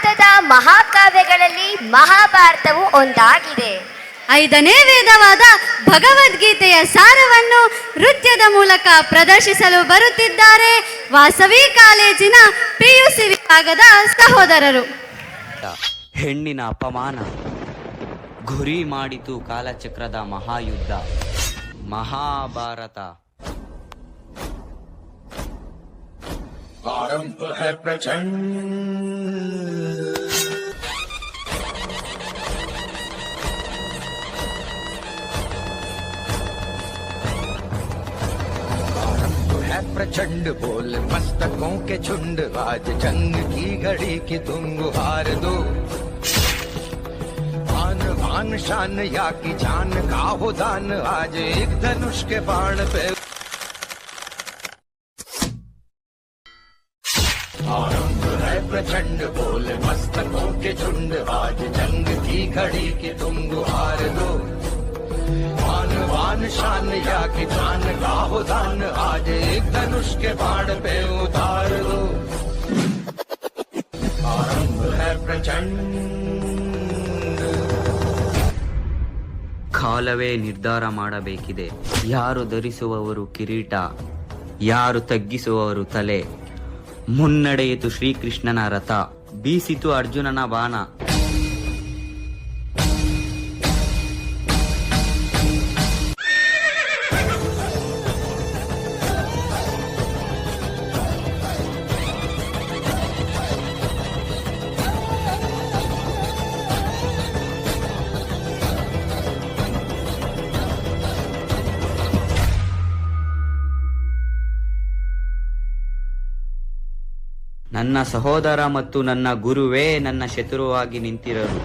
ಭಾರತದ ಮಹಾಕಾವ್ಯಗಳಲ್ಲಿ ಮಹಾಭಾರತವು ಒಂದಾಗಿದೆ. 5ನೇ ವೇದವಾದ ಭಗವದ್ಗೀತೆಯ ಸಾರವನ್ನು ನೃತ್ಯದ ಮೂಲಕ ಪ್ರದರ್ಶಿಸಲು ಬರುತ್ತಿದ್ದಾರೆ ವಾಸವಿ ಕಾಲೇಜಿನ PUC ವಿಭಾಗದ ಸಹೋದರರು. ಹೆಣ್ಣಿನ ಅಪಮಾನ, ಗುರಿ ಮಾಡಿತು ಕಾಲಚಕ್ರದ ಮಹಾಯುದ್ಧ ಮಹಾಭಾರತ. आरंभ है प्रचंड, आरंभ है प्रचंड, बोल मस्तकों के झुंड, आज जंग की घड़ी की तुम गुहार दो. आन बान शान या की जान का हो दान, आज एक धनुष के बाण पे. आरंभ है प्रचंड, बोल मस्तकों के झुंड, आज जंग की घड़ी की तुम गुहार दो. आन बान शान या की जान का हो दान, आज एक धनुष के बाण पे उतार दो. आरंभ है प्रचंड. ಕಾಲವೇ ನಿರ್ಧಾರ ಮಾಡಬೇಕಿದೆ. ಯಾರು ಧರಿಸುವವರು ಕಿರೀಟ, ಯಾರು ತಗ್ಗಿಸುವವರು ತಲೆ. ಮುನ್ನಡೆಯಿತು ಶ್ರೀಕೃಷ್ಣನ ರಥ, ಬೀಸಿತು ಅರ್ಜುನನ ಬಾಣ. ನನ್ನ ಸಹೋದರ ಮತ್ತು ನನ್ನ ಗುರುವೇ ನನ್ನ ಶತ್ರುವಾಗಿ ನಿಂತಿರರು.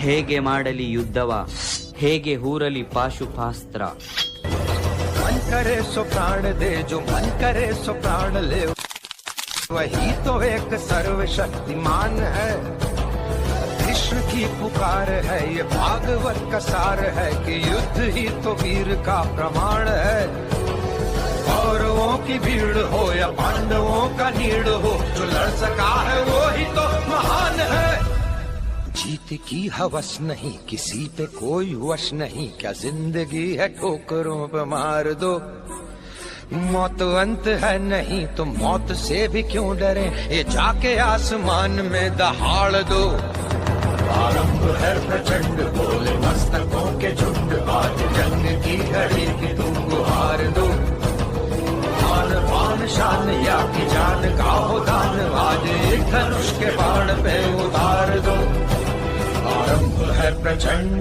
ಹೇಗೆ ಮಾಡಲಿ ಯುದ್ಧವ, ಹೇಗೆ ಹೂರಲಿ ಪಾಶುಪಾಸ್ತ್ರ. मन करे सो प्राण दे, जो मन करे सो प्राण ले, वही तो एक सर्वशक्तिमान है. कृष्ण की पुकार है, ये भागवत का सार है, कि युद्ध ही तो वीर का प्रमाण है. कौरवों की भीड़ हो या पांडवों का नीड़ हो, जो लड़ सका है वो ही तो महान है. जीत की हवस नहीं, किसी पे कोई वश नहीं, क्या जिंदगी है ठोकरों पे मार दो. मौत अंत है नहीं तो मौत से भी क्यों डरे, ये जाके आसमान में दहाड़ दो. आरंभ है प्रचंड, बोले मस्तकों के झुंड, आज जंग की घड़ी की तुम गुहार दो. आन बान शान या की जान का हो दान, आज एक धनुष के बाण पे उतार दो. आरंभ है प्रचंड.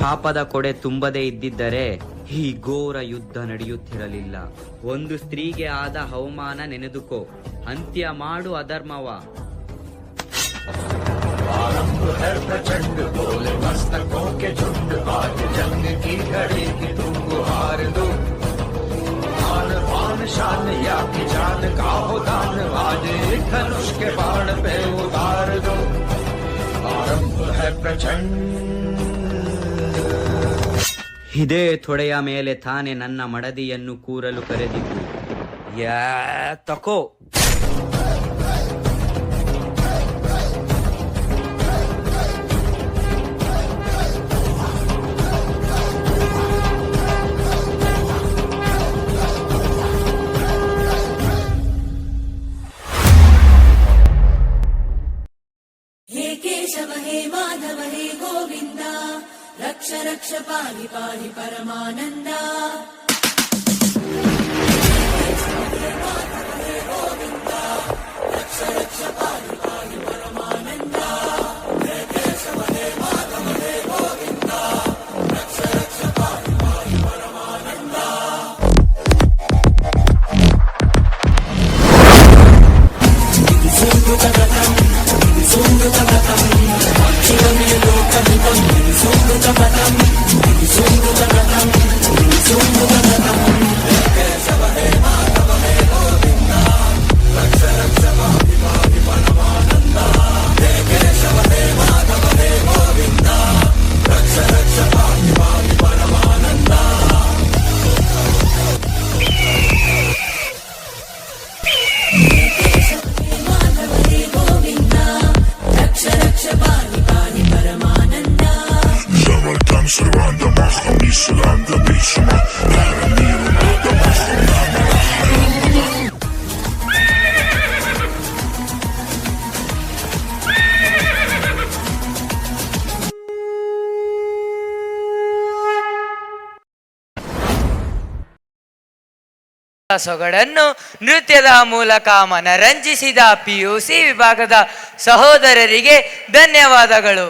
ಪಾಪದ ಕೊಡೆ ತುಂಬದೇ ಇದ್ದಿದ್ದರೆ ಈ ಘೋರ ಯುದ್ಧ ನಡೆಯುತ್ತಿರಲಿಲ್ಲ. ಒಂದು ಸ್ತ್ರೀಗೆ ಆದ ಅವಮಾನ ನೆನೆದುಕೋ, ಅಂತ್ಯ ಮಾಡು ಅಧರ್ಮವ. आरंभ है प्रचंड, बोले मस्तकों के झुंड, आज जंग की घड़ी की तुम गुहार दो. आन बान शान या की जान का हो दान, आज एक धनुष के बाण पे उतार दो. आरंभ है प्रचंड. ಇದೇ ತೊಡೆಯ ಮೇಲೆ ತಾನೆ ನನ್ನ ಮಡದಿಯನ್ನು ಕೂರಲು ಕರೆದಿದ್ದು. ಯಾ ತಕೋ. हे केशव हे माधव हे गोविंद, रक्ष रक्ष पाहि पाहि परमानंद. रक्ष रक्ष पाहि पाहि परमानंद. केशव हे माधव हे गोविंद, रक्ष रक्ष पाहि पाहि परमानंद. जगतम ಸೊಗಡನ್ನು ನೃತ್ಯದ ಮೂಲಕ ಮನರಂಜಿಸಿದ PUC ವಿಭಾಗದ ಸಹೋದರರಿಗೆ ಧನ್ಯವಾದಗಳು.